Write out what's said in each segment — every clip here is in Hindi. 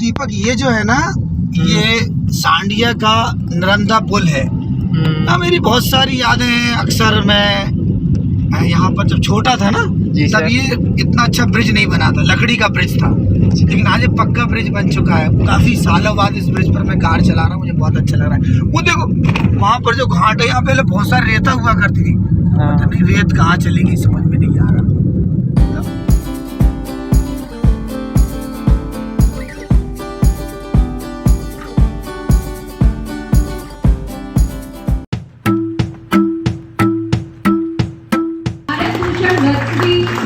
दीपक, ये जो है ना, ये सांडिया का नर्मदा पुल है ना। मेरी बहुत सारी यादें हैं। अक्सर मैं यहाँ पर जब छोटा था ना, तब ये इतना अच्छा ब्रिज नहीं बना था, लकड़ी का ब्रिज था। लेकिन आज ये पक्का ब्रिज बन चुका है। काफ़ी सालों बाद इस ब्रिज पर मैं कार चला रहा हूँ, मुझे बहुत अच्छा लग रहा है। वो देखो वहाँ पर जो घाट है, यहाँ पहले बहुत सारी रेता हुआ करती थी। तो नहीं, रेत कहाँ चलेगी समझ में नहीं आ रहा।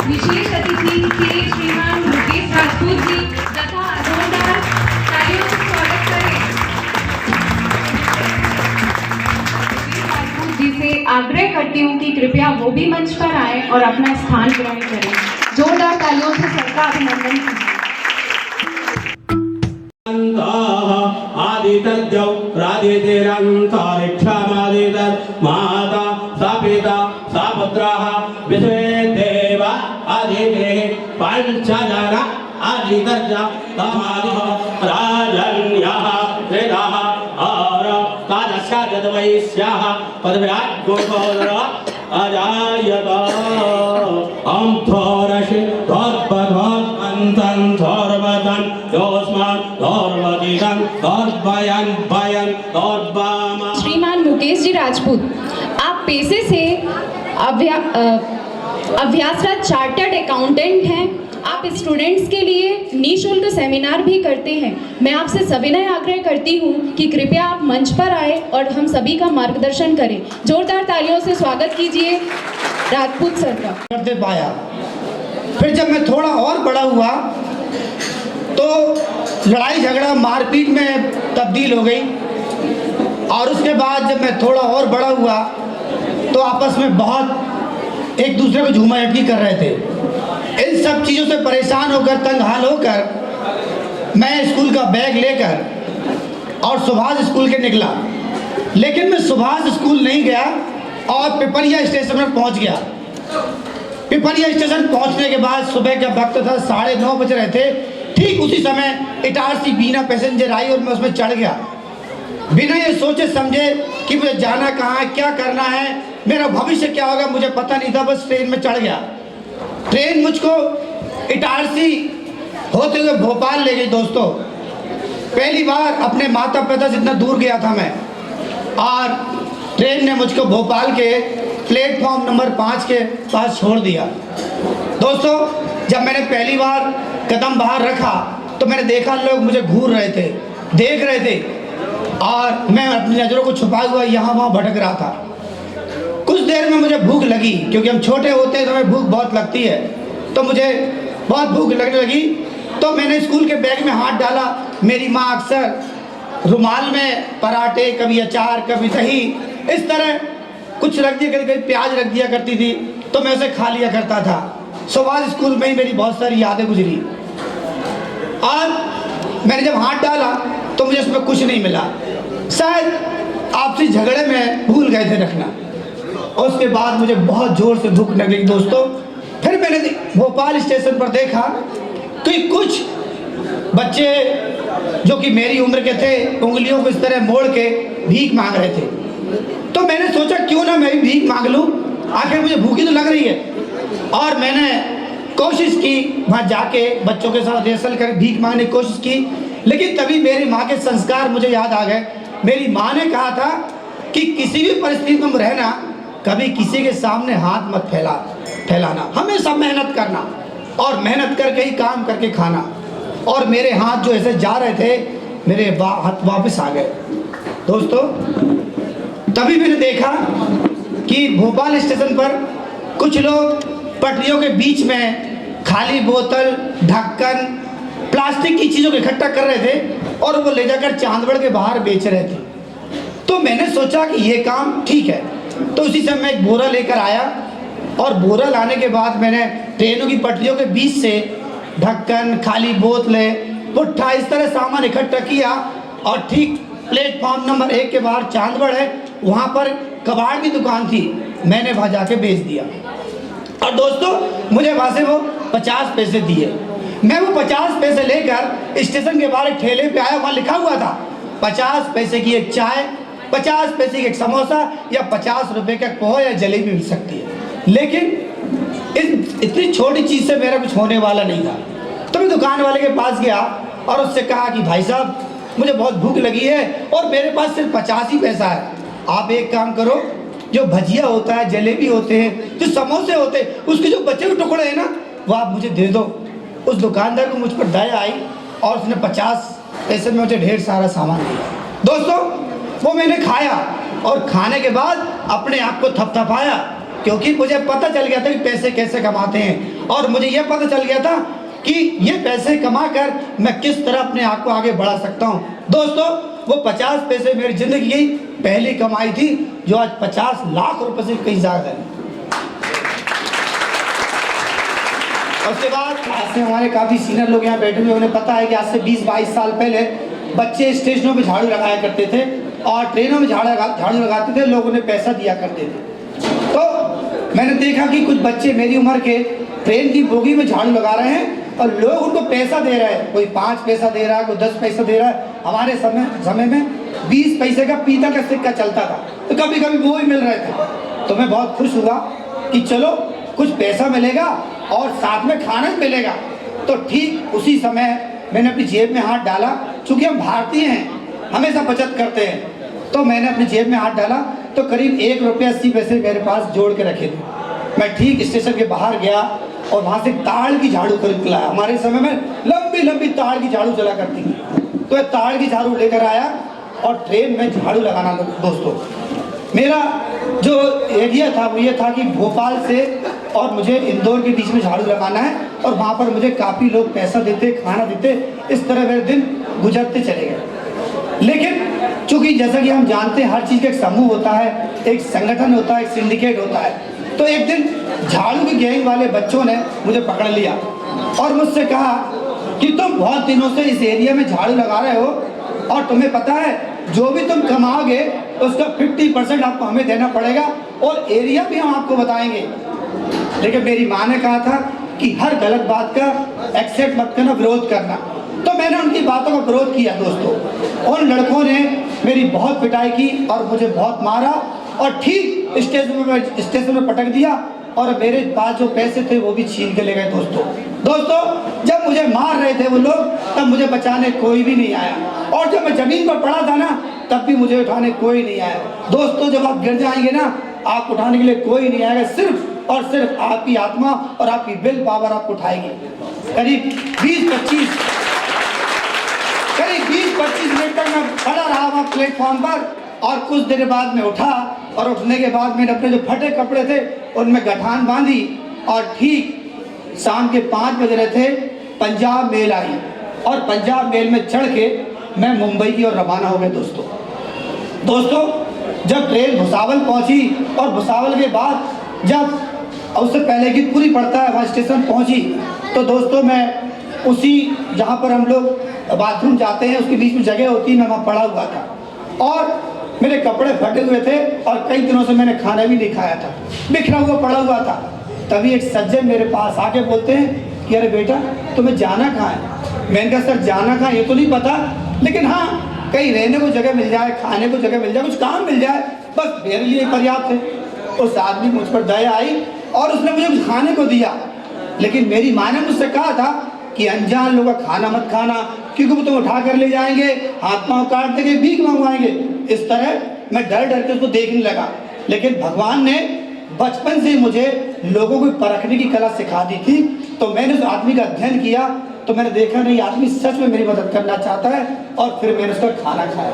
विशेष अतिथि के श्रीमान मुकेश राजपूत जी तथा जोरदार तालियों से स्वागत करें। राजपूत जी से आग्रह करती हूँ कि कृपया वो भी मंच पर आए और अपना स्थान ग्रहण करें। जोरदार तालियों से सबका अभिनंदन कीजिए। माता सा पिता सा पुत्रः विश्वे देव आदिदेः पंचजन आदितर्ज तमादिः राजन्यः वेदाः और तादृशः जदवैस्याः पदव्यात् गोपोदर अजायत अंथोरसि धर्पधर् अंतं धर्वदन् योस्मान् धर्वदिदं धर्वयन् भयन् धर्वम। श्रीमान मुकेश जी राजपूत, आप पेशे से अभ्यासरत चार्टर्ड अकाउंटेंट हैं। आप स्टूडेंट्स के लिए निःशुल्क सेमिनार भी करते हैं। मैं आपसे सविनय आग्रह करती हूँ कि कृपया आप मंच पर आए और हम सभी का मार्गदर्शन करें। जोरदार तालियों से स्वागत कीजिए राजपूत सर का। करते पाया। फिर जब मैं थोड़ा और बड़ा हुआ तो लड़ाई झगड़ा मारपीट में तब्दील हो गई। और उसके बाद जब मैं थोड़ा और बड़ा हुआ तो आपस में बहुत एक दूसरे को झूमाझटकी कर रहे थे। इन सब चीज़ों से परेशान होकर, तंग हाल होकर मैं स्कूल का बैग लेकर और सुभाष स्कूल के निकला। लेकिन मैं सुभाष स्कूल नहीं गया और पिपरिया स्टेशन पर पहुंच गया। पिपरिया स्टेशन पहुंचने के बाद सुबह का वक्त था, 9:30 बज रहे थे। ठीक उसी समय इटारसी बीना पैसेंजर आई और मैं उसमें चढ़ गया। बिना ये सोचे समझे कि मुझे जाना कहाँ है, क्या करना है, मेरा भविष्य क्या होगा, मुझे पता नहीं था। बस ट्रेन में चढ़ गया। ट्रेन मुझको इटारसी होते हुए भोपाल ले गई। दोस्तों, पहली बार अपने माता पिता से इतना दूर गया था मैं। और ट्रेन ने मुझको भोपाल के प्लेटफॉर्म नंबर 5 के पास छोड़ दिया। दोस्तों, जब मैंने पहली बार कदम बाहर रखा तो मैंने देखा लोग मुझे घूर रहे थे, देख रहे थे और मैं अपनी नज़रों को छुपाए हुआ यहाँ वहाँ भटक रहा था। कुछ देर में मुझे भूख लगी, क्योंकि हम छोटे होते हैं तो हमें भूख बहुत लगती है। तो मुझे बहुत भूख लगने लगी तो मैंने स्कूल के बैग में हाथ डाला। मेरी माँ अक्सर रुमाल में पराठे, कभी अचार, कभी दही, इस तरह कुछ रख दिया, कभी कभी प्याज रख दिया करती थी, तो मैं उसे खा लिया करता था। सुभाष स्कूल में ही मेरी बहुत सारी यादें गुजरी। और मैंने जब हाथ डाला तो मुझे उसमें कुछ नहीं मिला। शायद आपसी झगड़े में भूल गए थे रखना। और उसके बाद मुझे बहुत ज़ोर से भूख लग गई। दोस्तों, फिर मैंने भोपाल स्टेशन पर देखा कि कुछ बच्चे जो कि मेरी उम्र के थे, उंगलियों को इस तरह मोड़ के भीख मांग रहे थे। तो मैंने सोचा क्यों ना मैं भी भीख मांग लूँ, आखिर मुझे भूखी तो लग रही है। और मैंने कोशिश की वहाँ जाके बच्चों के साथ रिहर्सल कर भीख मांगने की कोशिश की। लेकिन तभी मेरी माँ के संस्कार मुझे याद आ गए। मेरी माँ ने कहा था कि किसी भी परिस्थिति में रहना, कभी किसी के सामने हाथ मत फैलाना, हमेशा मेहनत करना और मेहनत करके ही काम करके खाना। और मेरे हाथ जो ऐसे जा रहे थे, मेरे हाथ वापस आ गए। दोस्तों, तभी मैंने देखा कि भोपाल स्टेशन पर कुछ लोग पटरियों के बीच में खाली बोतल, ढक्कन, प्लास्टिक की चीज़ों को इकट्ठा कर रहे थे और वो ले जाकर चांदवड़ के बाहर बेच रहे थे। तो मैंने सोचा कि ये काम ठीक है। तो उसी समय मैं एक बोरा लेकर आया और बोरा लाने के बाद मैंने ट्रेनों की पटरियों के बीच से ढक्कन, खाली बोतलें, पुट्ठा, इस तरह सामान इकट्ठा किया। और ठीक प्लेटफॉर्म नंबर 1 के बाहर चांदवड़ है, वहाँ पर कबाड़ की दुकान थी, मैंने वहाँ जाके बेच दिया। और दोस्तों, मुझे वहाँ से वो 50 पैसे दिए। मैं वो 50 पैसे लेकर स्टेशन के बाहर एक ठेले पे आया, वहाँ लिखा हुआ था 50 पैसे की एक चाय, 50 पैसे की एक समोसा या 50 रुपए का पोहा या जलेबी मिल सकती है। लेकिन इतनी छोटी चीज़ से मेरा कुछ होने वाला नहीं था। तो मैं दुकान वाले के पास गया और उससे कहा कि भाई साहब मुझे बहुत भूख लगी है और मेरे पास सिर्फ 50 ही पैसा है, आप एक काम करो, जो भजिया होता है, जलेबी होते हैं, जो समोसे होते हैं, उसके जो बचे हुए टुकड़े हैं ना, वो आप मुझे दे दो। उस दुकानदार को मुझ पर दया आई और उसने 50 पैसे में मुझे ढेर सारा सामान दिया। दोस्तों वो मैंने खाया और खाने के बाद अपने आप को थपथपाया, क्योंकि मुझे पता चल गया था कि पैसे कैसे कमाते हैं और मुझे यह पता चल गया था कि ये पैसे कमाकर मैं किस तरह अपने आप को आगे बढ़ा सकता हूँ। दोस्तों वो 50 पैसे मेरी ज़िंदगी की पहली कमाई थी, जो आज 50 लाख रुपए से कहीं ज़्यादा है। उसके बाद आज से हमारे काफ़ी सीनियर लोग यहाँ बैठे हुए, उन्हें पता है कि आज से 20-22 साल पहले बच्चे स्टेशनों पे झाड़ू लगाया करते थे और ट्रेनों में झाड़ू लगाते थे, लोग उन्हें पैसा दिया करते थे। तो मैंने देखा कि कुछ बच्चे मेरी उम्र के ट्रेन की बोगी में झाड़ू लगा रहे हैं और लोग उनको पैसा दे रहे हैं, कोई 5 पैसा दे रहा है, कोई 10 पैसा दे रहा है। हमारे समय में 20 पैसे का पीतल का सिक्का चलता था, तो कभी कभी वो ही मिल रहे थे। तो मैं बहुत खुश हुआ कि चलो कुछ पैसा मिलेगा और साथ में खाना भी मिलेगा। तो ठीक उसी समय मैंने अपनी जेब में हाथ डाला, चूँकि हम भारतीय हैं, हमेशा बचत करते हैं, तो मैंने अपनी जेब में हाथ डाला तो करीब 1 रुपया 80 पैसे मेरे पास जोड़ के रखे थे। मैं ठीक स्टेशन के बाहर गया और वहाँ से ताड़ की झाड़ू खरीद लाया। हमारे समय में लंबी लंबी ताड़ की झाड़ू चला करती थी, तो मैं ताड़ की झाड़ू लेकर आया और ट्रेन में झाड़ू लगाना। दोस्तों मेरा जो एरिया था वो ये था कि भोपाल से और मुझे इंदौर के बीच में झाड़ू लगाना है और वहाँ पर मुझे काफ़ी लोग पैसा देते, खाना देते, इस तरह मेरे दिन गुजरते चले गए। लेकिन चूँकि जैसा कि हम जानते हैं हर चीज़ का एक समूह होता है, एक संगठन होता है, एक सिंडिकेट होता है। तो एक दिन झाड़ू की गैंग वाले बच्चों ने मुझे पकड़ लिया और मुझसे कहा कि तुम बहुत दिनों से इस एरिया में झाड़ू लगा रहे हो और तुम्हें पता है जो भी तुम कमाओगे उसका 50% आपको हमें देना पड़ेगा और एरिया भी हम आपको बताएंगे। लेकिन मेरी माँ ने कहा था कि हर गलत बात का एक्सेप्ट मत करना, विरोध करना। तो मैंने उनकी बातों का विरोध किया। दोस्तों उन लड़कों ने मेरी बहुत पिटाई की और मुझे बहुत मारा और ठीक स्टेशन में पटक दिया और मेरे पास जो पैसे थे वो भी छीन के ले गए। दोस्तों जब मुझे मार रहे थे वो लोग, तब मुझे बचाने कोई भी नहीं आया और जब मैं जमीन पर पड़ा था ना, तब भी मुझे उठाने कोई नहीं आया। दोस्तों जब आप गिर जाएंगे ना, आप उठाने के लिए कोई नहीं आएगा, सिर्फ और सिर्फ आपकी आत्मा और आपकी विल पावर आपको उठाएगी। करीब 20-25 मिनट तक मैं खड़ा रहा वहाँ प्लेटफॉर्म पर और कुछ देर बाद में उठा और उठने के बाद मैंने अपने जो फटे कपड़े थे उनमें गठान बांधी और ठीक शाम के 5 बज रहे थे, पंजाब मेल आई और पंजाब मेल में चढ़ के मैं मुंबई की ओर रवाना हो गया। दोस्तों जब ट्रेन भुसावल पहुंची और भुसावल के बाद जब उससे पहले की पूरी पड़ता है वहाँ स्टेशन पहुंची, तो दोस्तों मैं उसी जहाँ पर हम लोग बाथरूम जाते हैं उसके बीच में जगह होती है, मैं वहाँ पड़ा हुआ था और मेरे कपड़े फटे हुए थे और कई दिनों से मैंने खाना भी नहीं खाया था, बिखरा हुआ पड़ा हुआ था। तभी एक सज्जन मेरे पास आके बोलते हैं कि अरे बेटा तुम्हें जाना कहाँ है। मैंने कहा सर जाना कहाँ ये तो नहीं पता, लेकिन हाँ कहीं रहने को जगह मिल जाए, खाने को जगह मिल जाए, कुछ काम मिल जाए, बस मेरे लिए पर्याप्त है। उस आदमी मुझ पर दया आई और उसने मुझे कुछ खाने को दिया। लेकिन मेरी माँ ने मुझसे कहा था कि अनजान लोगों का खाना मत खाना, क्योंकि वो तुम उठा कर ले जाएंगे, हाथ पाँव काट देंगे, भीख मंगवाएंगे। इस तरह मैं डर डर के उसको देखने लगा। लेकिन भगवान ने बचपन से मुझे लोगों को परखने की कला सिखा दी थी। तो मैंने उस आदमी का अध्ययन किया तो मैंने देखा नहीं आदमी सच में मेरी मदद करना चाहता है और फिर मैंने उसका खाना खाया।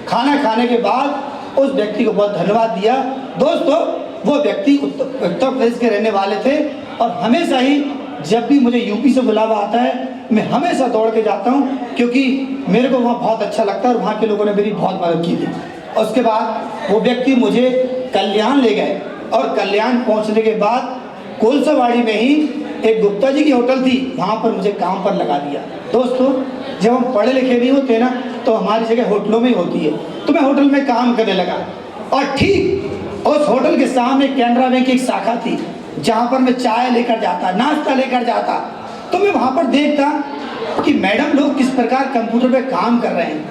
खाना खाने के बाद उस व्यक्ति को बहुत धन्यवाद दिया। दोस्तों वो व्यक्ति उत्तर प्रदेश के रहने वाले थे और हमेशा ही जब भी मुझे यूपी से बुलावा आता है मैं हमेशा दौड़ के जाता हूँ, क्योंकि मेरे को वहाँ बहुत अच्छा लगता है और वहाँ के लोगों ने मेरी बहुत मदद की थी। और उसके बाद वो व्यक्ति मुझे कल्याण ले गए और कल्याण पहुँचने के बाद कोलसावाड़ी में ही एक गुप्ता जी की होटल थी, वहाँ पर मुझे काम पर लगा दिया। दोस्तों जब हम पढ़े लिखे नहीं होते ना तो हमारी जगह होटलों में ही होती है, तो मैं होटल में काम करने लगा और ठीक उस होटल के सामने कैनरा बैंक की एक शाखा थी जहाँ पर मैं चाय लेकर जाता, नाश्ता लेकर जाता तो मैं वहाँ पर देखता कि मैडम लोग किस प्रकार कंप्यूटर पे काम कर रहे हैं,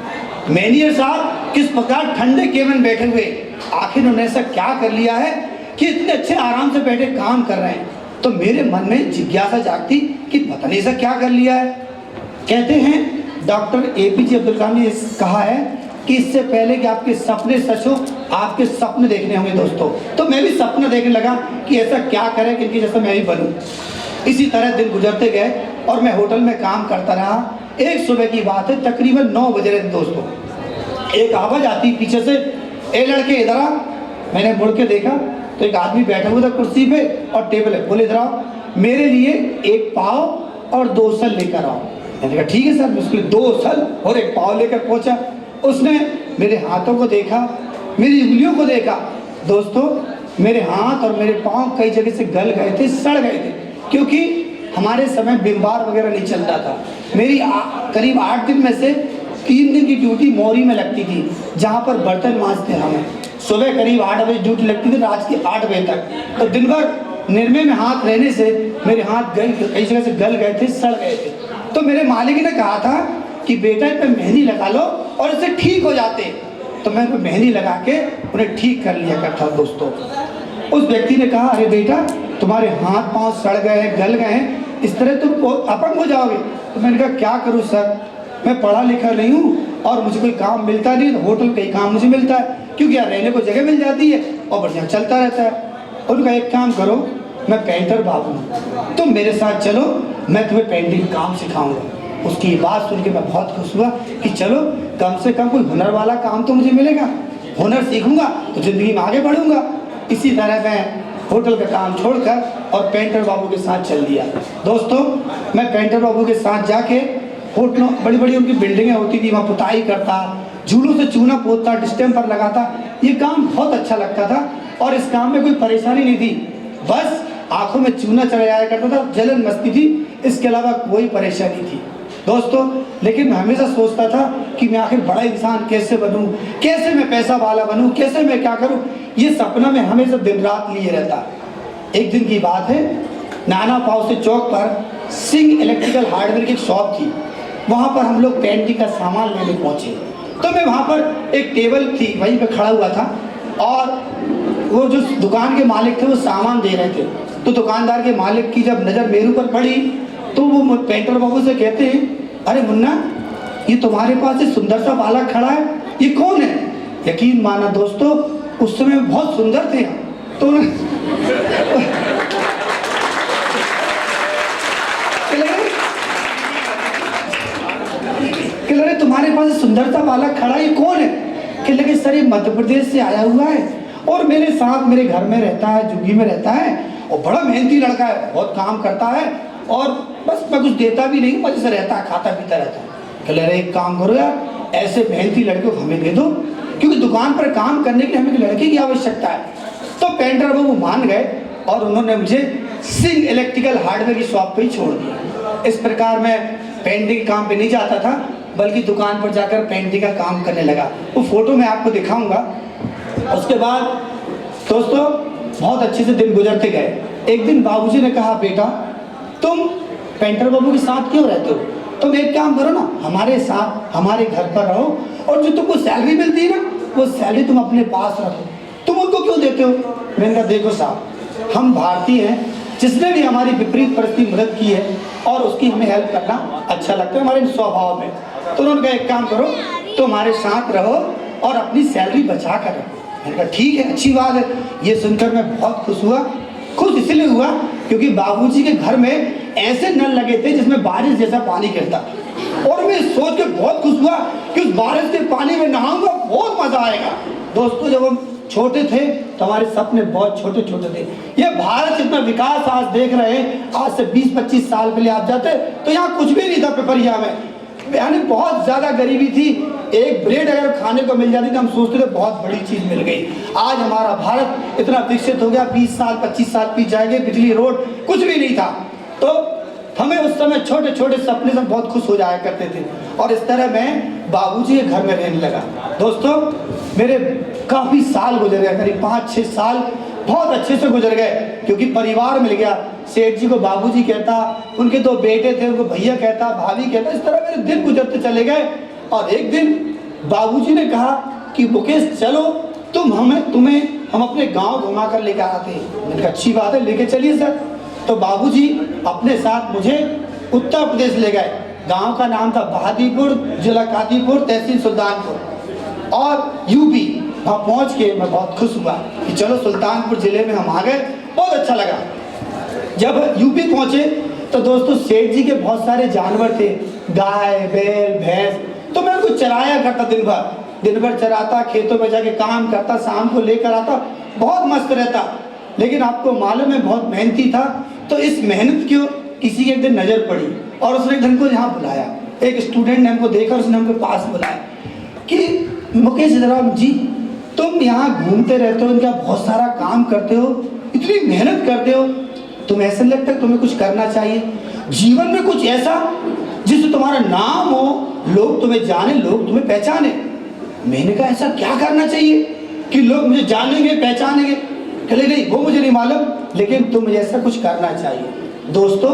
मैनेजर साहब किस प्रकार ठंडे केबिन में बैठे हुए, आखिर उन्होंने ऐसा क्या कर लिया है कि इतने अच्छे आराम से बैठे काम कर रहे हैं। तो मेरे मन में जिज्ञासा जागती कि पता नहीं ऐसा क्या कर लिया है। कहते हैं डॉक्टर APJ अब्दुल कलाम ने कहा है कि इससे पहले कि आपके सपने सच हो, आपके सपने देखने होंगे दोस्तों। तो मैं भी सपना देखने लगा कि ऐसा क्या करें कि इनकी जैसा मैं भी बनूं। इसी तरह दिन गुजरते गए और मैं होटल में काम करता रहा। एक सुबह की बात है, तकरीबन 9 बज रहे थे दोस्तों। एक आवाज़ आती पीछे से, ए लड़के इधर आ। मैंने मुड़ के देखा तो एक आदमी बैठा हुआ था कुर्सी पे और टेबल है। बोले इधर आओ, मेरे लिए 1 पाव और 2 सल लेकर आओ। मैंने कहा ठीक है सर। मैं उसके लिए 2 सल और 1 पाव लेकर पहुंचा। उसने मेरे हाथों को देखा, मेरी उंगलियों को देखा। दोस्तों मेरे हाथ और मेरे पाँव कई जगह से गल गए थे, सड़ गए थे, क्योंकि हमारे समय विम बार वगैरह नहीं चलता था। मेरी करीब 8 दिन में से 3 दिन की ड्यूटी मोरी में लगती थी, जहाँ पर बर्तन मांजते हमें। सुबह करीब 8 बजे ड्यूटी लगती थी, रात के 8 बजे तक। तो दिन भर निर्मे में हाथ रहने से मेरे हाथ कई जगह से गल गए थे, सड़ गए थे। तो मेरे मालिक ने कहा था कि बेटा इस पर मेहंदी लगा लो और इससे ठीक हो जाते। तो मैं मेहंदी लगा के उन्हें ठीक कर लिया करता दोस्तों। उस व्यक्ति ने कहा अरे बेटा तुम्हारे हाथ पांव सड़ गए हैं, गल गए हैं, इस तरह तुम अपंग हो जाओगे। तो मैंने कहा क्या करूं सर, मैं पढ़ा लिखा नहीं हूँ और मुझे कोई काम मिलता नहीं। तो होटल का ही काम मुझे मिलता है, क्योंकि यहाँ रहने को जगह मिल जाती है और बढ़िया चलता रहता है। उनका एक काम करो, मैं पेंटर बाबू हूँ, तुम मेरे साथ चलो, मैं तुम्हें पेंटिंग काम सिखाऊंगा। उसकी बात सुन के मैं बहुत खुश हुआ कि चलो कम से कम कोई हुनर वाला काम तो मुझे मिलेगा, हुनर सीखूंगा तो ज़िंदगी में आगे बढ़ूंगा। इसी तरह मैं होटल का काम छोड़कर और पेंटर बाबू के साथ चल दिया। दोस्तों मैं पेंटर बाबू के साथ जाके होटलों, बड़ी बड़ी उनकी बिल्डिंगें होती थी, वहाँ पुताई करता, झूलों से चूना पोतता, डिस्टेम्पर लगाता। ये काम बहुत अच्छा लगता था और इस काम में कोई परेशानी नहीं थी, बस आंखों में चूना चढ़ जाया करता था, जलन मस्ती थी, इसके अलावा कोई परेशानी थी दोस्तों। लेकिन मैं हमेशा सोचता था कि मैं आखिर बड़ा इंसान कैसे बनूं, कैसे मैं पैसा वाला बनूं, कैसे मैं क्या करूं। ये सपना मैं हमेशा दिन रात लिए रहता। एक दिन की बात है, नाना पाव से चौक पर सिंह इलेक्ट्रिकल हार्डवेयर की एक शॉप थी, वहाँ पर हम लोग पेंटिंग का सामान लेने पहुँचे। तो मैं वहाँ पर एक टेबल थी वहीं पर खड़ा हुआ था और वो जो दुकान के मालिक थे वो सामान दे रहे थे। तो दुकानदार के मालिक की जब नज़र मेरे ऊपर पड़ी तो वो पेंटर बाबू से कहते हैं अरे मुन्ना, ये तुम्हारे पास एक सुंदर सा बालक खड़ा है, ये कौन है? यकीन माना दोस्तों उस समय बहुत सुंदर थे। तो अरे तुम्हारे पास सुंदर सा बालक खड़ा है, ये कौन है? कि लगे सर ये मध्य प्रदेश से आया हुआ है और मेरे साथ मेरे घर में रहता है, झुग्गी में रहता है और बड़ा मेहनती लड़का है, बहुत काम करता है और बस मैं कुछ देता भी नहीं, मजे से रहता है, खाता पीता रहता है। कह रहे एक काम करो यार, ऐसे मेहनती लड़के को हमें दे दो, क्योंकि दुकान पर काम करने के लिए हमें एक लड़के की आवश्यकता है। तो पेंटर बाबू मान गए और उन्होंने मुझे सिंह इलेक्ट्रिकल हार्डवेयर की शॉप पे ही छोड़ दिया। इस प्रकार मैं पेंटिंग काम पे नहीं जाता था, बल्कि दुकान पर जाकर पेंटिंग का काम करने लगा। वो फोटो मैं आपको दिखाऊंगा। उसके बाद दोस्तों बहुत अच्छे से दिन गुजरते गए। एक दिन बाबूजी ने कहा बेटा तुम पेंटर बाबू के साथ क्यों रहते हो, तुम एक काम करो ना, हमारे साथ हमारे घर पर रहो और जो तुमको सैलरी मिलती है ना वो सैलरी तुम अपने पास रखो, तुम उनको क्यों देते हो? मैंने कहा देखो साहब, हम भारतीय हैं, जिसने भी हमारी विपरीत परिस्थिति मदद की है और उसकी हमें हेल्प करना अच्छा लगता है हमारे स्वभाव में। तो उन्होंने कहा एक काम करो, तो हमारे साथ रहो और अपनी सैलरी बचा कर रखो। मैंने कहा ठीक है, अच्छी बात है। ये सुनकर मैं बहुत खुश हुआ। खुश इसलिए हुआ क्योंकि बाबूजी के घर में ऐसे नल लगे थे जिसमें बारिश जैसा पानी गिरता, और मैं सोच के बहुत खुश हुआ कि उस बारिश के पानी में नहाऊंगा, बहुत मजा आएगा। दोस्तों जब हम छोटे थे तो हमारे सपने बहुत छोटे छोटे थे। ये भारत इतना विकास आज देख रहे हैं, आज से 20-25 साल पहले आप जाते तो यहाँ कुछ भी नहीं था पिपरिया में, यानी बहुत ज़्यादा गरीबी थी। एक ब्रेड अगर खाने को मिल जाती तो हम सोचते थे बहुत बड़ी चीज़ मिल गई। आज हमारा भारत इतना विकसित हो गया, 20 साल 25 साल पीछे जाएंगे, बिजली रोड कुछ भी नहीं था। तो हमें उस समय छोटे छोटे सपने से बहुत खुश हो जाया करते थे और इस तरह मैं बाबूजी के घर में रहने लगा। दोस्तों मेरे काफ़ी साल गुजर गए, करीब 5-6 साल बहुत अच्छे से गुजर गए, क्योंकि परिवार मिल गया, सेठ जी को बाबूजी कहता, उनके 2 बेटे थे उनको भैया कहता, भाभी कहता। इस तरह मेरे दिन गुजरते चले गए। और एक दिन बाबूजी ने कहा कि मुकेश चलो तुम्हें हम अपने गांव घुमा कर लेकर आते हैं। मैंने कहा अच्छी बात है, लेके चलिए सर। तो बाबूजी अपने साथ मुझे उत्तर प्रदेश ले गए। गांव का नाम था बहादीपुर, जिला कादीपुर, तहसील सुल्तानपुर और यूपी। वहाँ पहुँच के मैं बहुत खुश हुआ कि चलो सुल्तानपुर ज़िले में हम आ गए, बहुत अच्छा लगा। जब यूपी पहुँचे तो दोस्तों सेठ जी के बहुत सारे जानवर थे, गाय बैल भैंस। तो मैं उनको चराया करता, दिन भर चराता, खेतों में जाके काम करता, शाम को लेकर आता, बहुत मस्त रहता। लेकिन आपको मालूम है बहुत मेहनती था। तो इस मेहनत की किसी के एक दिन नज़र पड़ी और उसने एक दिन को यहाँ बुलाया। एक स्टूडेंट ने हमको देखा, उसने हमको पास बुलाया कि मुकेश राम जी तुम यहाँ घूमते रहते हो, इनका बहुत सारा काम करते हो, इतनी मेहनत करते हो, तुम्हें ऐसा लगता है तुम्हें कुछ करना चाहिए जीवन में, कुछ ऐसा जिससे तुम्हारा नाम हो, लोग तुम्हें जाने, लोग तुम्हें पहचाने। मैंने कहा ऐसा क्या करना चाहिए कि लोग मुझे जानेंगे पहचानेंगे? कहले नहीं वो मुझे नहीं मालूम, लेकिन तुम मुझे ऐसा कुछ करना चाहिए। दोस्तों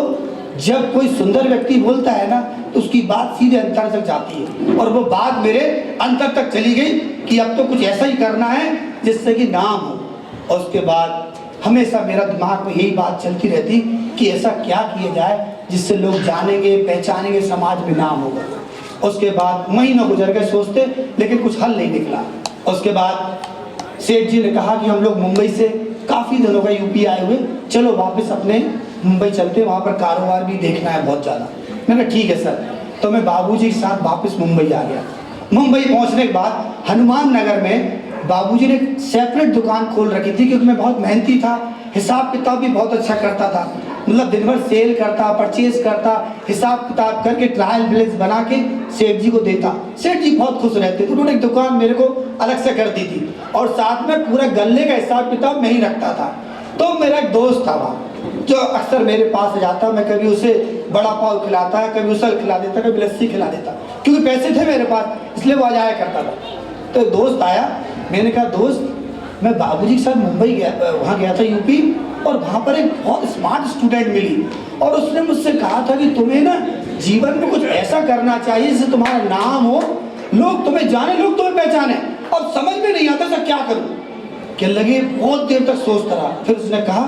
जब कोई सुंदर व्यक्ति बोलता है ना तो उसकी बात सीधे अंतर तक जाती है और वो बात मेरे अंतर तक चली गई कि अब तो कुछ ऐसा ही करना है जिससे कि नाम हो। और उसके बाद हमेशा मेरा दिमाग में यही बात चलती रहती कि ऐसा क्या किया जाए जिससे लोग जानेंगे पहचानेंगे, समाज में नाम होगा। उसके बाद महीनों गुजर गए सोचते, लेकिन कुछ हल नहीं निकला। उसके बाद सेठ जी ने कहा कि हम लोग मुंबई से काफ़ी दिनों का यूपी आए हुए, चलो वापस अपने मुंबई चलते, वहाँ पर कारोबार भी देखना है बहुत ज़्यादा। मैंने कहा ठीक है सर। तो मैं बाबूजी के साथ वापस मुंबई आ गया। मुंबई पहुँचने के बाद हनुमान नगर में बाबूजी ने एक सेपरेट दुकान खोल रखी थी, क्योंकि मैं बहुत मेहनती था, हिसाब किताब भी बहुत अच्छा करता था। मतलब दिन भर सेल करता, परचेज करता, हिसाब किताब करके ट्रायल बैलेंस बना के सेठ जी को देता। सेठ जी बहुत खुश रहते थे। उन्होंने एक दुकान मेरे को अलग से कर दी थी और साथ में पूरा गल्ले का हिसाब किताब मैं ही रखता था। तो मेरा एक दोस्त था वहाँ जो अक्सर मेरे पास जाता, मैं कभी उसे बड़ा पाव खिलाता, कभी उसल खिला देता, कभी लस्सी खिला देता, क्योंकि पैसे थे मेरे पास, इसलिए वो आ जाया करता था। तो एक दोस्त आया, मैंने कहा दोस्त मैं बाबूजी के साथ मुंबई गया, वहाँ गया था यूपी, और वहाँ पर एक बहुत स्मार्ट स्टूडेंट मिली और उसने मुझसे कहा था कि तुम्हें ना जीवन में कुछ ऐसा करना चाहिए जिससे तुम्हारा नाम हो, लोग तुम्हें जाने, लोग तुम्हें पहचाने। और समझ में नहीं आता था क्या करूँ। क्या लगे बहुत देर तक सोचता रहा। फिर उसने कहा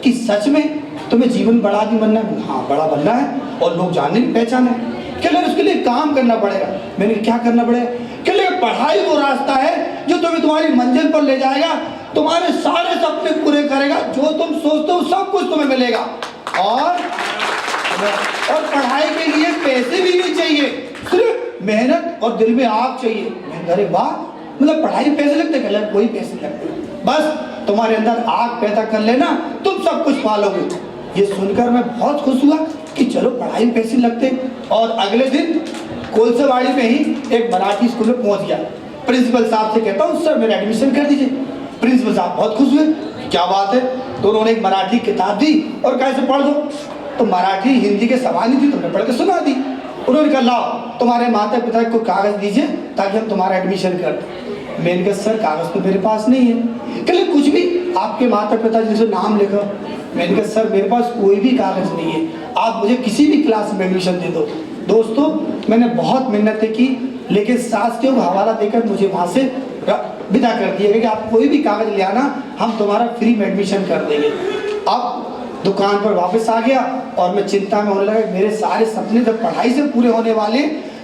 कि सच में तुम्हें जीवन बड़ा आदमी बनना है? हाँ बड़ा बनना है और लोग जाने पहचाने। क्या लगे उसके लिए काम करना पड़ेगा। मैंने क्या करना पड़ेगा? क्या लगे पढ़ाई वो रास्ता है जो तुम्हें तुम्हारी मंजिल पर ले जाएगा, तुम्हारे सारे सपने पूरे करेगा, जो तुम सोचते हो सब कुछ तुम्हें मिलेगा। और पढ़ाई के लिए पैसे भी नहीं चाहिए, सिर्फ मेहनत और दिल में आग चाहिए। मैं अरे वाह, मतलब पढ़ाई में पैसे लगते? कहला कोई पैसे लगते, बस तुम्हारे अंदर आग पैदा कर लेना, तुम सब कुछ पालोगे। ये सुनकर मैं बहुत खुश हुआ कि चलो पढ़ाई में पैसे लगते। और अगले दिन कोलसावाड़ी में ही एक मराठी स्कूल में पहुंच गया। प्रिंसिपल साहब से कहता हूँ सर मेरा एडमिशन कर दीजिए। प्रिंसिपल साहब बहुत खुश हुए, क्या बात है। तो उन्होंने एक मराठी किताब दी और कैसे पढ़ दो। तो मराठी हिंदी के सवाल नहीं थी, तुमने पढ़ के सुना दी। उन्होंने कहा लाओ तुम्हारे माता पिता को कागज़ दीजिए ताकि हम तुम्हारा एडमिशन कर दें। मैंने कहा सर कागज़ तो मेरे पास नहीं है। कहले कुछ भी, आपके माता पिता जिसे नाम लिखो। मैंने कहा सर मेरे पास कोई भी कागज़ नहीं है, आप मुझे किसी भी क्लास में एडमिशन दे दो। दोस्तों मैंने बहुत मेहनतें की, लेकिन शासकीय को हवाला देकर मुझे वहाँ से विदा कर दिया गया कि आप कोई भी कागज़ ले आना, हम तुम्हारा फ्री में एडमिशन कर देंगे। अब दुकान पर वापस आ गया और मैं चिंता में होने लगा, मेरे सारे सपने जब पढ़ाई से पूरे होने वाले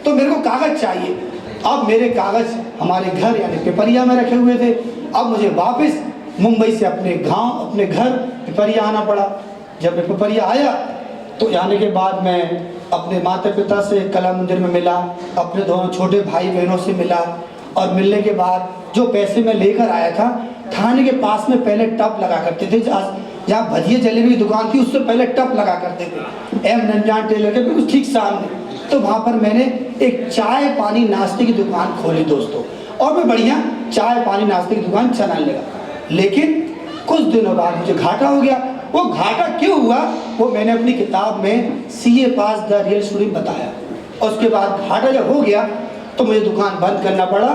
तो मेरे को कागज़ चाहिए। अब मेरे कागज़ हमारे घर यानी पिपरिया में रखे हुए थे। अब मुझे वापस मुंबई से अपने गांव, अपने घर पिपरिया आना पड़ा। जब मैं पिपरिया आया तो आने के बाद मैं अपने माता पिता से कला मंदिर में मिला, अपने दोनों छोटे भाई बहनों से मिला। और मिलने के बाद जो पैसे मैं लेकर आया था, थाने के पास में पहले टप लगा करते थे, जहाँ भजिया जलेबी की दुकान थी उससे पहले टप लगा करते थे, एम नंजान टेलर के बिल्कुल ठीक सामने। तो वहाँ पर मैंने एक चाय पानी नाश्ते की दुकान खोली दोस्तों, और मैं बढ़िया चाय पानी नाश्ते की दुकान चलाने लगा। लेकिन कुछ दिनों बाद मुझे घाटा हो गया। वो घाटा क्यों हुआ वो मैंने अपनी किताब में CA pass the real story बताया। और उसके बाद घाटा जब हो गया तो मुझे दुकान बंद करना पड़ा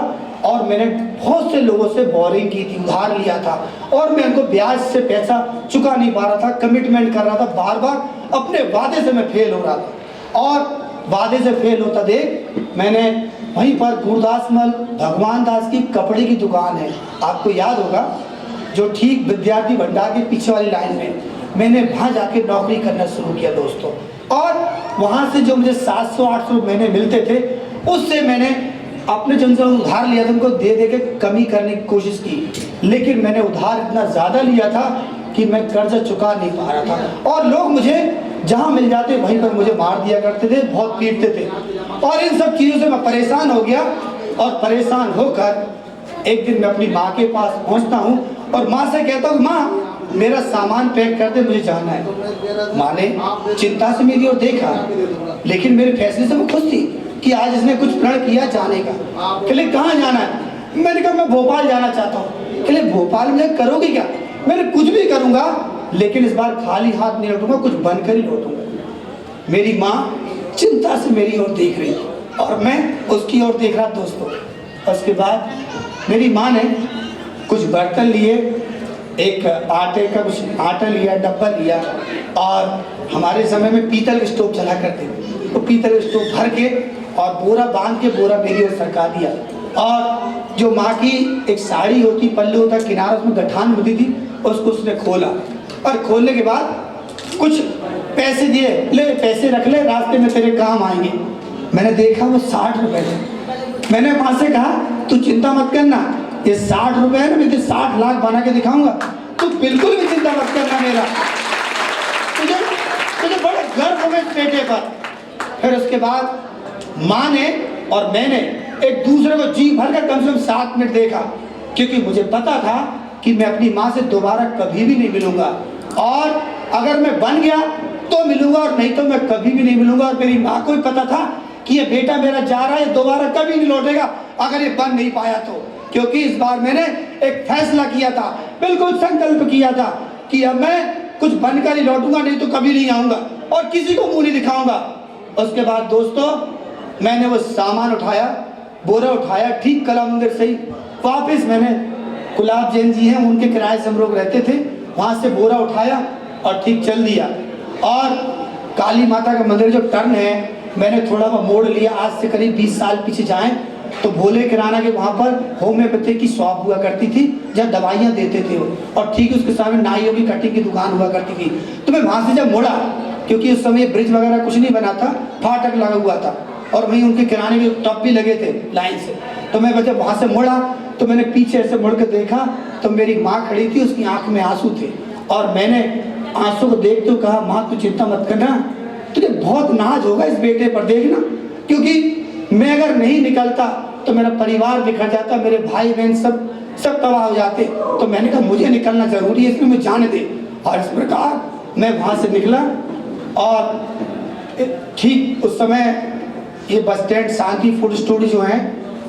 और मैंने बहुत से लोगों से बोरिंग की थी, उधार लिया था और मैं उनको ब्याज से पैसा चुका नहीं पा रहा था, कमिटमेंट कर रहा था, बार बार अपने वादे से मैं फेल हो रहा था। और वादे से फेल होता देख मैंने वहीं पर गुरदास मल भगवान दास की कपड़े की दुकान है, आपको याद होगा, जो ठीक विद्यार्थी भंडार के पीछे वाली लाइन में, मैंने वहाँ जाके नौकरी करना शुरू किया दोस्तों। और वहाँ से जो मुझे 700-800 महीने मिलते थे, उससे मैंने अपने जिनसे उधार लिया था उनको दे दे के कमी करने की कोशिश की, लेकिन मैंने उधार इतना ज़्यादा लिया था कि मैं कर्जा चुका नहीं पा रहा था। और लोग मुझे जहाँ मिल जाते वहीं पर मुझे मार दिया करते थे, बहुत पीटते थे। और इन सब चीज़ों से मैं परेशान हो गया और परेशान होकर एक दिन मैं अपनी माँ के पास पहुँचता हूँ और माँ से कहता हूँ, माँ मेरा सामान पैक कर दे, मुझे जाना है। माँ ने चिंता से मेरी ओर देखा, लेकिन मेरे फैसले से वो खुश थी कि आज इसने कुछ प्रण किया जाने का। कहले कहाँ जाना है? मैंने कहा मैं भोपाल जाना चाहता हूँ। कहले भोपाल में करोगे क्या? मैंने कुछ भी करूँगा, लेकिन इस बार खाली हाथ नहीं लौटूंगा, कुछ बनकर ही लौटूंगा। मेरी माँ चिंता से मेरी ओर देख रही और मैं उसकी ओर देख रहा दोस्तों। उसके बाद मेरी माँ ने कुछ बर्तन लिए, एक आटे का कुछ आटा लिया, डब्बा लिया, और हमारे समय में पीतल के स्टोव चला करते थे, तो पीतल के स्टोव भर के और बोरा बांध के बोरा मेरी ओर सरका दिया। और जो माँ की एक साड़ी होती, पल्लू होता, किनारा उसमें गठान होती थी, उसको उसने खोला और खोलने के बाद कुछ पैसे दिए, ले पैसे रख ले, रास्ते में तेरे काम आएंगे। मैंने देखा वो 60 रुपए थे। मैंने माँ से कहा तू चिंता मत करना, ये 60 रुपए है ना, मैं 60 लाख बना के दिखाऊंगा, तू बिल्कुल भी चिंता मत करना मेरा, तुझे बड़ा गर्व होगा इस बेटे पर। फिर उसके बाद माँ ने और मैंने एक दूसरे को जी भर कर कम से कम 7 मिनट देखा, क्योंकि मुझे पता था कि मैं अपनी माँ से दोबारा कभी भी नहीं मिलूंगा, और अगर मैं बन गया तो मिलूंगा और नहीं तो मैं कभी भी नहीं मिलूंगा। और मेरी माँ को भी पता था कि ये बेटा मेरा जा रहा है, दोबारा कभी नहीं लौटेगा अगर ये बन नहीं पाया तो। क्योंकि इस बार मैंने एक फैसला किया था, बिल्कुल संकल्प किया था कि अब मैं कुछ बनकर ही लौटूंगा, नहीं तो कभी नहीं आऊंगा और किसी को मुंह नहीं दिखाऊंगा। उसके बाद दोस्तों मैंने वो सामान उठाया, बोरा उठाया, ठीक कला मंदिर से ही वापस मैंने, गुलाब जैन जी हैं उनके किराए से हम लोग रहते थे, वहाँ से बोरा उठाया और ठीक चल दिया। और काली माता का मंदिर जो टर्न है, मैंने थोड़ा सा मोड़ लिया। आज से करीब 20 साल पीछे जाएं तो भोले किराना के वहाँ पर होम्योपैथी की शॉप हुआ करती थी, जब दवाइयाँ देते थे वो, और ठीक उसके सामने नाइयों की कटिंग की दुकान हुआ करती थी। तो मैं वहाँ से जब मुड़ा, क्योंकि उस समय ब्रिज वगैरह कुछ नहीं बना था, फाटक लगा हुआ था और वहीं उनके किराने के टब भी लगे थे लाइन से, तो मैं जब वहाँ से मुड़ा तो मैंने पीछे ऐसे मुड़ के देखा तो मेरी माँ खड़ी थी, उसकी आंख में आंसू थे, और मैंने आंसू को देखते हुए कहा, माँ तू चिंता मत करना, तुझे बहुत नाज होगा इस बेटे पर, देखना, क्योंकि मैं अगर नहीं निकलता तो मेरा परिवार बिखर जाता, मेरे भाई बहन सब तबाह हो जाते। तो मैंने कहा मुझे निकलना जरूरी है, इसमें मुझे जाने दे। और इस प्रकार मैं वहाँ से निकला और ठीक उस समय ये बस स्टैंड शांति फूड स्टोरी जो है,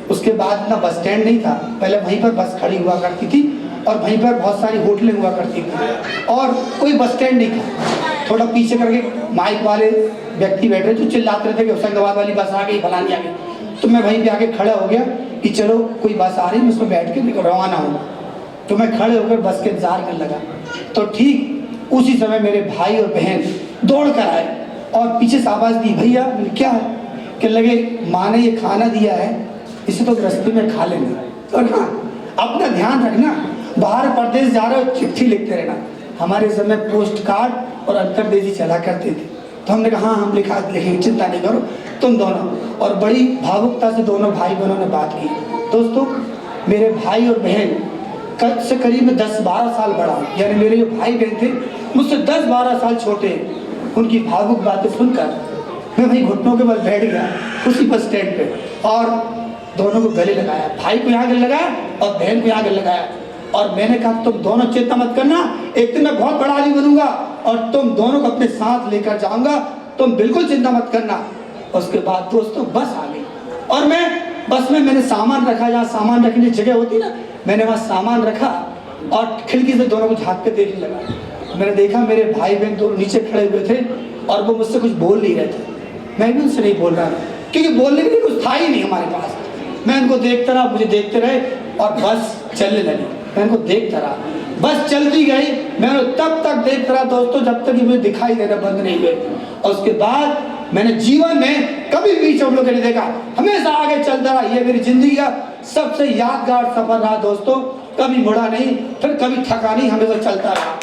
उसके बाद इतना बस स्टैंड नहीं था, पहले वहीं पर बस खड़ी हुआ करती थी और वहीं पर बहुत सारी होटलें हुआ करती थी और कोई बस स्टैंड नहीं था। थोड़ा पीछे करके माइक वाले व्यक्ति बैठ रहे जो चिल्लाते रहते कि होशंगाबाद वाली बस आ गई, फलानी आ गई। तो मैं वहीं पे आके खड़ा हो गया कि चलो कोई बस आ रही है, उसमें बैठ के रवाना होगा। तो मैं खड़े होकर बस के इंतजार करने लगा, तो ठीक उसी समय मेरे भाई और बहन दौड़ कर आए और पीछे से आवाज़ दी, भैया। मैंने क्या है? कि लगे माँ ने ये खाना दिया है, इसे तो रास्ते में खा लेना, और हाँ अपना ध्यान रखना, बाहर प्रदेश जा रहे हो चिट्ठी लिखते रहना। हमारे समय पोस्ट कार्ड और अंतरदेशी चला करते थे, तो हमने कहा हाँ हम लिखेंगे, चिंता नहीं करो तुम दोनों। और बड़ी भावुकता से दोनों भाई बहनों ने बात की। दोस्तों मेरे भाई और बहन से करीब 10-12 साल बड़ा, यानी मेरे जो भाई बहन थे मुझसे 10-12 साल छोटे, उनकी भावुक बातें सुनकर मैं वहीं घुटनों के बल बैठ गया उसी बस स्टैंड पे, और दोनों को गले लगाया, भाई को यहाँ गले लगाया और बहन को यहाँ गले लगाया। और मैंने कहा तुम दोनों चिंता मत करना, एक दिन मैं बहुत बड़ा आदमी बनूंगा और तुम दोनों को अपने साथ लेकर जाऊंगा, तुम बिल्कुल चिंता मत करना। उसके बाद दोस्तों बस आ गई और मैं बस में मैंने सामान रखा, जहाँ सामान रखने की जगह होती ना, मैंने वहाँ सामान रखा और खिड़की से दोनों को झाँक के देखने लगा। मैंने देखा मेरे भाई बहन दोनों नीचे खड़े हुए थे और वो मुझसे कुछ बोल नहीं रहे थे, मैं भी उनसे नहीं बोल रहा था क्योंकि बोलने के लिए कुछ था ही नहीं हमारे पास। मैं इनको देखता रहा, मुझे देखते रहे और बस चलने लगी। मैं इनको देखता रहा, बस चलती गई। मैं तब तक देखता रहा दोस्तों जब तक कि मुझे दिखाई देना बंद नहीं हुए। और उसके बाद मैंने जीवन में कभी पीछे हम लोग नहीं देखा, हमेशा आगे चलता रहा। ये मेरी जिंदगी का सबसे यादगार सफर रहा दोस्तों। कभी मुड़ा नहीं, फिर कभी थका नहीं, हमेशा चलता रहा।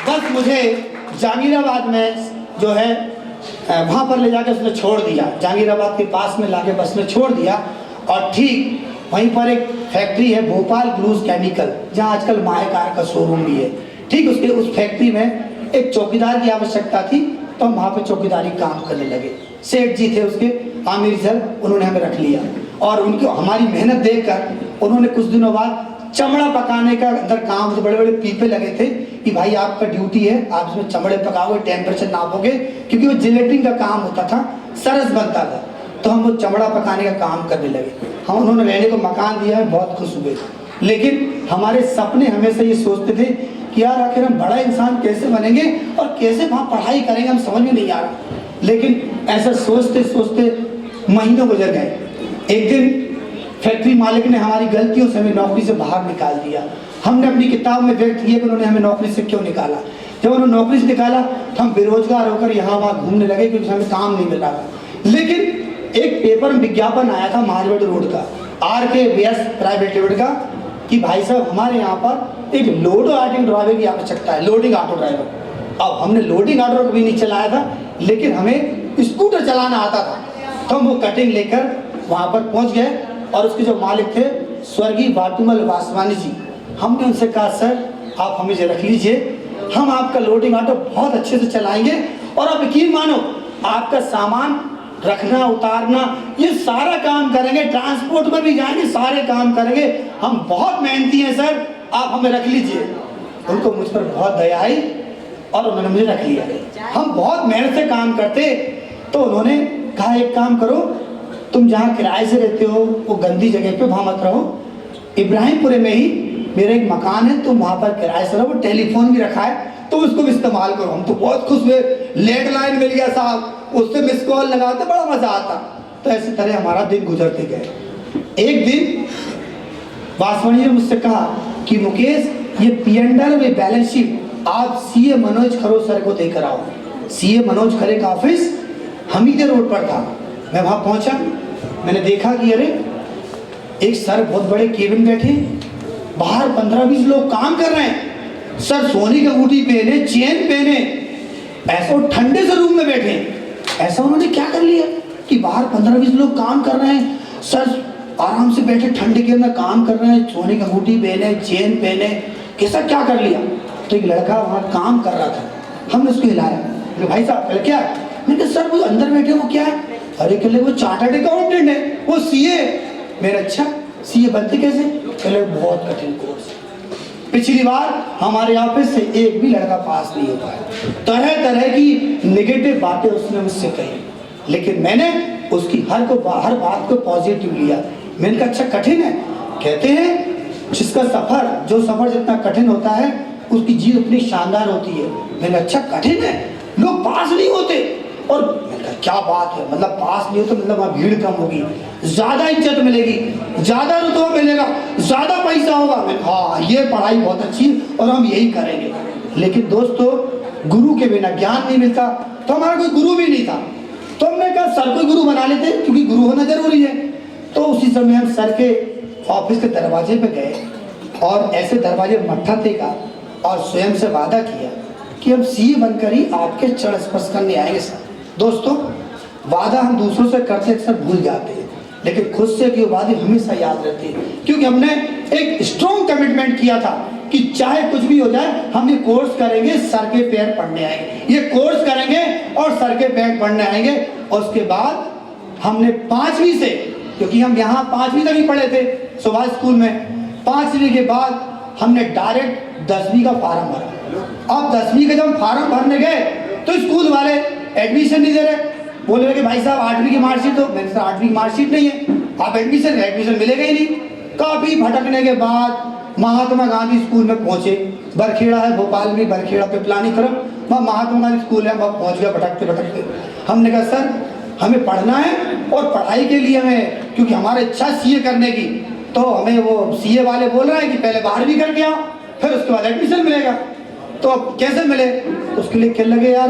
बस मुझे जहांगीराबाद में जो है वहाँ पर ले जाकर उसने छोड़ दिया, जहांगीराबाद के पास में लाके बस में छोड़ दिया। और ठीक वहीं पर एक फैक्ट्री है भोपाल ग्लूज केमिकल, जहाँ आजकल माहे कार का शोरूम भी है। ठीक उसके उस फैक्ट्री में एक चौकीदार की आवश्यकता थी, तो हम वहाँ पे चौकीदारी काम करने लगे। सेठ जी थे उसके, आमिर सर, उन्होंने हमें रख लिया। और उनकी हमारी मेहनत देखकर उन्होंने कुछ दिनों बाद चमड़ा पकाने का अंदर काम, बड़े बड़े पीपे लगे थे कि भाई आपका ड्यूटी है, आप इसमें चमड़े पकाओगे, टेम्परेचर नापोगे, क्योंकि वो जिलेटिन का काम होता था, सरस बनता था। तो हम वो चमड़ा पकाने का काम करने लगे। हम उन्होंने रहने को मकान दिया है, बहुत खुश हुए। लेकिन हमारे सपने हमेशा ये सोचते थे कि यार आखिर हम बड़ा इंसान कैसे बनेंगे और कैसे वहाँ पढ़ाई करेंगे, हम समझ में नहीं आ रहा। लेकिन ऐसा सोचते सोचते महीनों गुजर गए। एक दिन फैक्ट्री मालिक ने हमारी गलतियों से हमें नौकरी से बाहर निकाल दिया। हमने अपनी किताब में व्यक्त किया कि उन्होंने हमें नौकरी से क्यों निकाला। जब उन्होंने नौकरी से निकाला तो हम बेरोजगार होकर यहाँ वहाँ घूमने लगे, क्योंकि हमें काम नहीं मिल रहा था। लेकिन एक पेपर में विज्ञापन आया था मारवाड़ रोड का, RKVS प्राइवेट लिमिटेड का, कि भाई साहब हमारे यहाँ पर एक लोड ऑटो ड्राइवर की आवश्यकता है, लोडिंग ऑटो ड्राइवर। अब हमने लोडिंग ऑटो कभी नहीं चलाया था, लेकिन हमें स्कूटर चलाना आता था। तो हम वो कटिंग लेकर वहाँ पर पहुँच गए और उसके जो मालिक थे स्वर्गीय वाटुमल वासवानी जी, हमने उनसे कहा सर आप हमें रख लीजिए, हम आपका लोडिंग ऑटो बहुत अच्छे से चलाएंगे और आप यकीन मानो आपका सामान रखना उतारना ये सारा काम करेंगे, ट्रांसपोर्ट में भी जाएंगे, सारे काम करेंगे, हम बहुत मेहनती हैं सर, आप हमें रख लीजिए। उनको मुझ पर बहुत दया आई और उन्होंने मुझे रख लिया। हम बहुत मेहनत से काम करते, तो उन्होंने कहा एक काम करो, तुम जहाँ किराए से रहते हो वो गंदी जगह पे वहाँ मत रहो, इब्राहिमपुरे में ही मेरा एक मकान है, तुम वहाँ पर किराए से रहो, टेलीफोन भी रखा है, तो उसको भी इस्तेमाल करो। हम तो बहुत खुश हुए, लैंडलाइन मिल गया साहब, उससे मिस कॉल लगाते बड़ा मजा आता। तो ऐसी तरह हमारा दिन गुजरते गए। एक दिन वासवानी ने मुझसे कहा कि मुकेश ये P&L में बैलेंस शीट आप CA मनोज खरे सर को देकर आओ। CA मनोज खरे का ऑफिस हमीदे रोड पर था। मैं वहाँ पहुँचा, मैंने देखा कि अरे एक सर बहुत बड़े केबिन बैठे, बाहर 15-20 लोग काम कर रहे हैं। सर सोने की अंगूठी पहने, चेन पहने, ऐसा ठंडे से रूम में बैठे। ऐसा उन्होंने क्या कर लिया कि बाहर 15-20 लोग काम कर रहे हैं, सर आराम से बैठे ठंडे के अंदर काम कर रहे हैं, सोने की अंगूठी पहने, चेन पहने, कैसा क्या कर लिया। तो एक लड़का वहाँ काम कर रहा था, हमने उसको हिलाया, भाई साहब क्या? मैंने कहा सर वो अंदर बैठे वो क्या है? अरे कहले वो चार्टर्ड अकाउंटेंट है, वो CA। मेरा अच्छा CA बनते कैसे? कहले बहुत कठिन कोर्स। पिछली बार हमारे ऑफिस से एक भी लड़का पास नहीं हो पाया। तरह तरह की नेगेटिव बातें उसने मुझसे कही, लेकिन मैंने उसकी हर बात को पॉजिटिव लिया। मैंने कहा अच्छा कठिन है? कहते हैं जिसका सफर, जो सफर जितना कठिन होता है उसकी जीत उतनी शानदार होती है। मैंने कहा अच्छा कठिन है, लोग पास नहीं होते। और मैंने कहा क्या बात है, मतलब पास नहीं होते मतलब वहाँ भीड़ कम होगी, ज़्यादा इज्जत मिलेगी, ज़्यादा रुतबा मिलेगा, ज़्यादा पैसा होगा। मैं हाँ ये पढ़ाई बहुत अच्छी है और हम यही करेंगे। लेकिन दोस्तों गुरु के बिना ज्ञान नहीं मिलता, तो हमारा कोई गुरु भी नहीं था। तो हमने कहा सर को गुरु बना लेते, क्योंकि गुरु होना जरूरी है। तो उसी समय हम सर के ऑफिस के दरवाजे पे गए और ऐसे दरवाजे मट्ठा टेका और स्वयं से वादा किया कि हम CA बनकर ही आपके चरण स्पर्श करने आएंगे सर। दोस्तों वादा हम दूसरों से करते अक्सर भूल जाते हैं, लेकिन खुद से की वादे हमेशा याद रहते हैं, क्योंकि हमने एक स्ट्रॉन्ग कमिटमेंट किया था कि चाहे कुछ भी हो जाए हम ये कोर्स करेंगे, सर के पैर पढ़ने आएंगे, ये कोर्स करेंगे और सर के पैर पढ़ने आएंगे। और उसके बाद हमने 5वीं से, क्योंकि हम यहाँ 5वीं तक ही पढ़े थे सुभाष स्कूल में, 5वीं के बाद हमने डायरेक्ट 10वीं का फार्म भरा। अब 10वीं का जब फार्म भरने गए तो स्कूल वाले एडमिशन नहीं दे रहे, बोल रहे कि भाई साहब 8वीं की मार्कशीट दो। मैंने कहा 8वीं की मार्कशीट नहीं है, आप एडमिशन मिलेगा ही नहीं। काफ़ी भटकने के बाद महात्मा गांधी स्कूल में पहुंचे, बरखेड़ा है भोपाल में, बरखेड़ा पे प्लानी तरफ, वहाँ महात्मा गांधी स्कूल है, वहाँ पहुँच गया भटकते भटकते। हमने कहा सर हमें पढ़ना है और पढ़ाई के लिए हमें, क्योंकि हमारा इच्छा सीए करने की, तो हमें वो सीए वाले बोल रहे हैं कि पहले 12वीं करके आओ, फिर उसके बाद एडमिशन मिलेगा। तो अब कैसे मिले? उसके लिए कहने लगे यार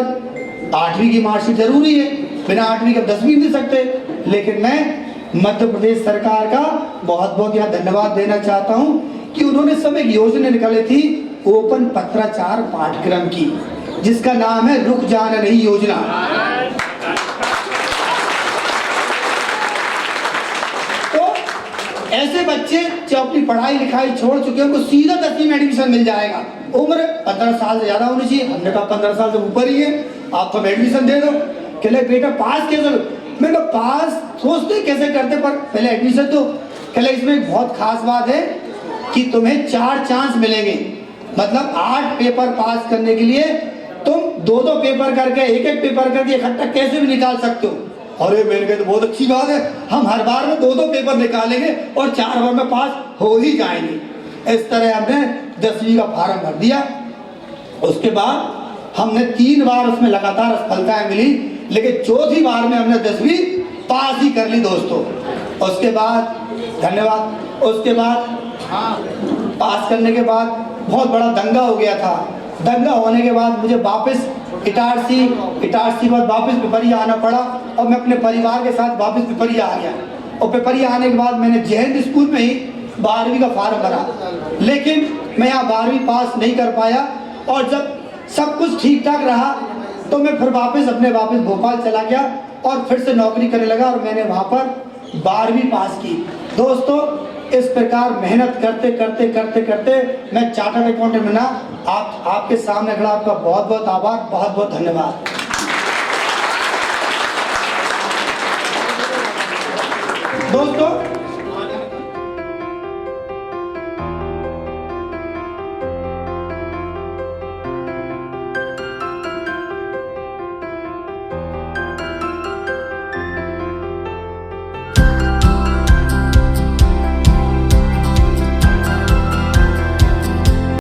8वीं की मार्कशीट जरूरी है, बिना 8वीं के 10वीं नहीं दे सकते। लेकिन मैं मध्य प्रदेश सरकार का बहुत बहुत यहाँ धन्यवाद देना चाहता हूँ कि उन्होंने सब एक योजना निकाली थी ओपन पत्राचार पाठ्यक्रम की, जिसका नाम है रुक जाना नहीं योजना। तो ऐसे बच्चे जो अपनी पढ़ाई लिखाई छोड़ चुके हैं उनको सीधा 10वीं में एडमिशन मिल जाएगा। उम्र 15 साल से ज्यादा होनी चाहिए, हमने कहा 15 साल से ऊपर ही है, आप तो एडमिशन दे दो। कहले बेटा पास कैसे? मैंने कहा पास सोचते कैसे करते, पर पहले एडमिशन दो। कहले इसमें एक बहुत खास बात है कि तुम्हें 4 चांस मिलेंगे, मतलब 8 पेपर पास करने के लिए तुम 2-2 पेपर करके, एक-एक पेपर करके इकट्ठा कैसे भी निकाल सकते हो। अरे मैंने कहा तो बहुत अच्छी बात है, हम हर बार में 2-2 पेपर निकालेंगे और 4 बार में पास हो ही जाएंगे। इस तरह हमने 10वीं का फॉर्म भर दिया। उसके बाद हमने 3 बार उसमें लगातार सफलताएं मिली, लेकिन चौथी बार में हमने 10वीं पास ही कर ली दोस्तों। उसके बाद धन्यवाद, उसके बाद पास करने के बाद बहुत बड़ा दंगा हो गया था। दंगा होने के बाद मुझे वापस इटारसी के बाद वापस पिपरिया आना पड़ा और मैं अपने परिवार के साथ वापस पिपरिया आ गया। और पिपरिया आने के बाद मैंने जय हिंद स्कूल में ही 12वीं का फॉर्म भरा, लेकिन मैं यहाँ 12वीं पास नहीं कर पाया। और जब सब कुछ ठीक ठाक रहा तो मैं फिर वापस भोपाल चला गया और फिर से नौकरी करने लगा और मैंने वहाँ पर 12वीं पास की। दोस्तों इस प्रकार मेहनत करते करते करते करते मैं चार्टर्ड अकाउंटेंट बना। आपके सामने खड़ा, आपका बहुत बहुत आभार, बहुत बहुत धन्यवाद। दोस्तों